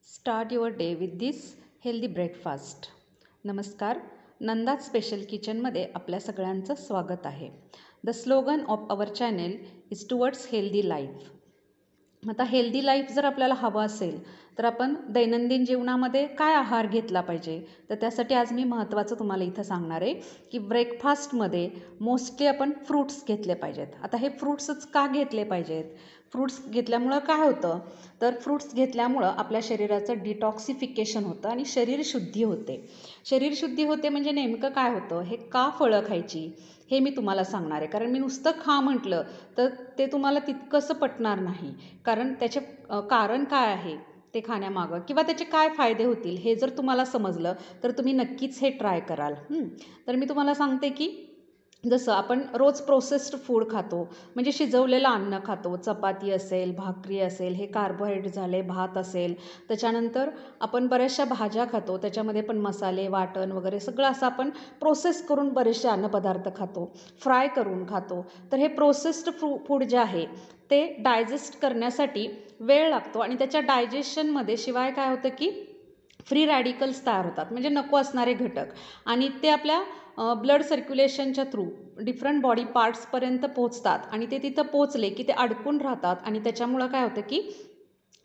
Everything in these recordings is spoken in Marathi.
Start your day with this healthy breakfast. नमस्कार, नंदाज स्पेशल किचनमध्ये आपल्या सगळ्यांचं स्वागत आहे. The slogan of our channel is towards healthy life. आता हेल्दी लाईफ जर आपल्याला हवं असेल तर आपण दैनंदिन जीवनामध्ये काय आहार घेतला पाहिजे, तर त्यासाठी आज मी महत्त्वाचं तुम्हाला इथं सांगणार आहे की ब्रेकफास्टमध्ये मोस्टली आपण फ्रूट्स घेतले पाहिजेत. आता हे फ्रूट्सच का घेतले पाहिजेत? फ्रूट्स घेतल्यामुळं काय होतं, तर फ्रूट्स घेतल्यामुळं आपल्या शरीराचं डिटॉक्सिफिकेशन होतं आणि शरीर शुद्धी होते. शरीर शुद्धी होते म्हणजे नेमकं काय होतं, हे का फळं खायची हे मी तुम्हाला सांगणार आहे. कारण मी नुसतं खा म्हटलं तर ते तुम्हाला तितकंसं पटणार नाही. कारण त्याचे कारण काय आहे ते खाण्यामागं किंवा त्याचे काय फायदे होतील हे जर तुम्हाला समजलं तर तुम्ही नक्कीच हे ट्राय कराल. तर मी तुम्हाला सांगते की जसं आपण रोज प्रोसेस्ड फूड खातो, म्हणजे शिजवलेलं अन्न खातो, चपाती असेल, भाकरी असेल, हे कार्बोहायड्रेट झाले, भात असेल, त्याच्यानंतर आपण बऱ्याचशा भाज्या खातो, त्याच्यामध्ये पण मसाले, वाटण वगैरे सगळं असं आपण प्रोसेस करून बरेचसे अन्नपदार्थ खातो, फ्राय करून खातो. तर हे प्रोसेस्ड फूड जे आहे ते डायजेस्ट करण्यासाठी वेळ लागतो आणि त्याच्या डायजेशनमध्ये शिवाय काय होतं की फ्री रॅडिकल्स तयार होतात, म्हणजे नको असणारे घटक, आणि ते आपल्या ब्लड सर्क्युलेशनच्या थ्रू डिफरंट बॉडी पार्ट्सपर्यंत पोहोचतात आणि ते तिथं पोचले की ते अडकून राहतात आणि त्याच्यामुळं काय होतं की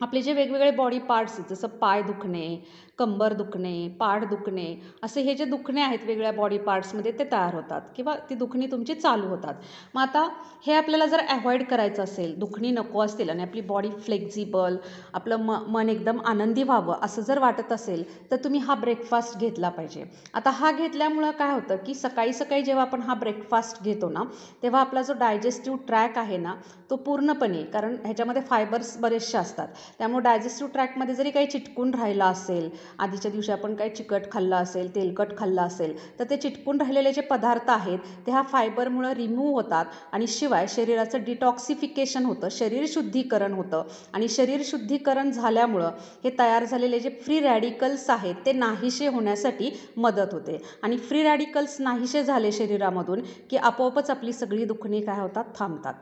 आपले जे वेगवेगळे बॉडी पार्ट्स आहेत, जसं पाय दुखणे, कंबर दुखणे, पाठ दुखणे, असे हे जे दुखणे आहेत वेगळ्या बॉडी पार्ट्समध्ये ते तयार होतात किंवा ती दुखणी तुमची चालू होतात. मग आता हे आपल्याला जर अवॉइड करायचं असेल, दुखणी नको असतील आणि आपली बॉडी फ्लेक्झिबल, आपलं मन एकदम आनंदी व्हावं असं जर वाटत असेल तर तुम्ही हा ब्रेकफास्ट घेतला पाहिजे. आता हा घेतल्यामुळं काय होतं की सकाळी सकाळी जेव्हा आपण हा ब्रेकफास्ट घेतो ना, तेव्हा आपला जो डायजेस्टिव्ह ट्रॅक आहे ना तो पूर्णपणे, कारण ह्याच्यामध्ये फायबर्स बरेचसे असतात, त्यामुळे डायजेस्टिव्ह ट्रॅकमध्ये जरी काही चिटकून राहिला असेल, आधीच्या दिवशी आपण काही चिकट खाल्लं असेल, तेलकट खाल्लं असेल, तर ते चिटकून राहिलेले जे पदार्थ आहेत ते ह्या फायबरमुळं रिमूव्ह होतात आणि शिवाय शरीराचं डिटॉक्सिफिकेशन होतं, शरीर शुद्धीकरण होतं आणि शरीर शुद्धीकरण झाल्यामुळं हे तयार झालेले जे फ्री रॅडिकल्स आहेत ते नाहीसे होण्यासाठी मदत होते आणि फ्री रॅडिकल्स नाहीसे झाले शरीरामधून की आपोआपच आपली सगळी दुखणी काय होतात, थांबतात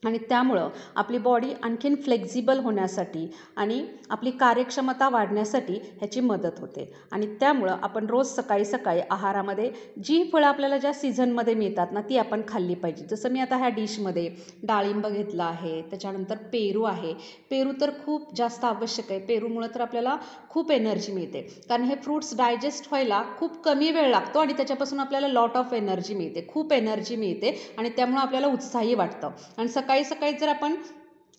आणि त्यामुळं आपली बॉडी आणखीन फ्लेक्झिबल होण्यासाठी आणि आपली कार्यक्षमता वाढण्यासाठी ह्याची मदत होते. आणि त्यामुळं आपण रोज सकाळी सकाळी आहारामध्ये जी फळं आपल्याला ज्या सीझनमध्ये मिळतात ना ती आपण खाल्ली पाहिजे. जसं मी आता ह्या डिशमध्ये डाळिंब घेतला आहे, त्याच्यानंतर पेरू आहे. पेरू तर खूप जास्त आवश्यक आहे. पेरूमुळं तर आपल्याला खूप एनर्जी मिळते, कारण हे फ्रूट्स डायजेस्ट व्हायला खूप कमी वेळ लागतो आणि त्याच्यापासून आपल्याला लॉट ऑफ एनर्जी मिळते, खूप एनर्जी मिळते आणि त्यामुळं आपल्याला उत्साही वाटतं. आणि सकाळी सकाळी जर आपण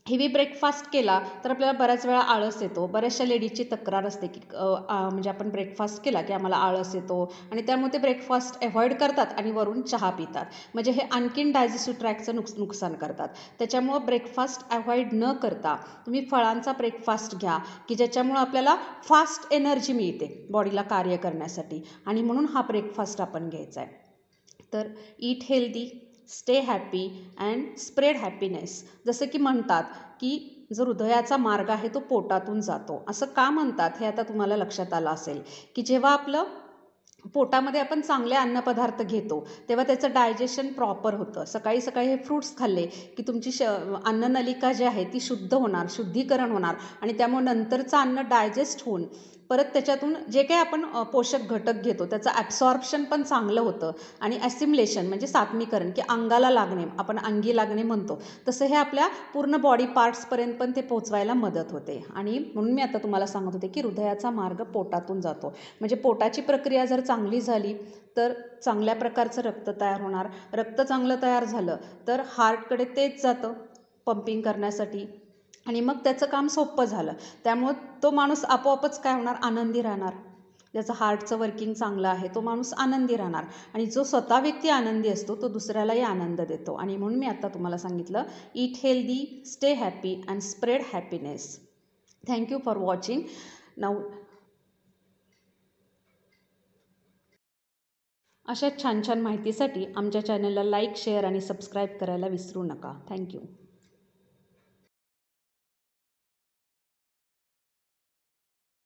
हेवी ब्रेकफास्ट केला तर आपल्याला बऱ्याच वेळा आळस येतो. बऱ्याचशा लेडीजची तक्रार असते की म्हणजे आपण ब्रेकफास्ट केला की आम्हाला आळस येतो आणि त्यामुळे ते ब्रेकफास्ट अवॉइड करतात आणि वरून चहा पितात, म्हणजे हे आणखीन डायजेस्टिव्ह ट्रॅकचं नुकसान करतात. त्याच्यामुळं ब्रेकफास्ट अवॉइड न करता तुम्ही फळांचा ब्रेकफास्ट घ्या की ज्याच्यामुळं आपल्याला फास्ट एनर्जी मिळते बॉडीला कार्य करण्यासाठी, आणि म्हणून हा ब्रेकफास्ट आपण घ्यायचा आहे. तर eat healthy, stay happy and spread happiness. जसं की म्हणतात की जो हृदयाचा मार्ग आहे तो पोटातून जातो, असं का म्हणतात हे आता तुम्हाला लक्षात आलं असेल की जेव्हा आपलं पोटामध्ये आपण चांगले अन्नपदार्थ घेतो तेव्हा त्याचं डायजेशन प्रॉपर होतं. सकाळी सकाळी हे फ्रूट्स खाल्ले की तुमची अन्ननलिका जी आहे ती शुद्ध होणार, शुद्धीकरण होणार आणि त्यामुळे नंतरचं अन्न डायजेस्ट होऊन परत त्याच्यातून जे काही आपण पोषक घटक घेतो त्याचं ॲब्सॉर्प्शन पण चांगलं होतं आणि ॲसिम्युलेशन म्हणजे सात्मीकरण, की अंगाला लागणे, आपण अंगी लागणे म्हणतो तसं हे आपल्या पूर्ण बॉडी पार्ट्सपर्यंत पण ते पोचवायला मदत होते. आणि म्हणून मी आता तुम्हाला सांगत होते की हृदयाचा मार्ग पोटातून जातो, म्हणजे पोटाची प्रक्रिया जर चांगली झाली तर चांगल्या प्रकारचं रक्त तयार होणार. रक्त चांगलं तयार झालं तर हार्टकडे तेच जातं पंपिंग करण्यासाठी आणि मग त्याचं काम सोपं झालं. त्यामुळं तो माणूस आपोआपच काय होणार, आनंदी राहणार. ज्याचं हार्टचं वर्किंग चांगलं आहे तो माणूस आनंदी राहणार आणि जो स्वतः व्यक्ती आनंदी असतो तो दुसऱ्यालाही आनंद देतो. आणि म्हणून मी आता तुम्हाला सांगितलं, eat healthy, stay happy and spread happiness. Thank you for watching. Now अशा छान छान माहितीसाठी आमच्या चॅनलला लाईक, शेअर आणि सबस्क्राईब करायला विसरू नका. थँक्यू.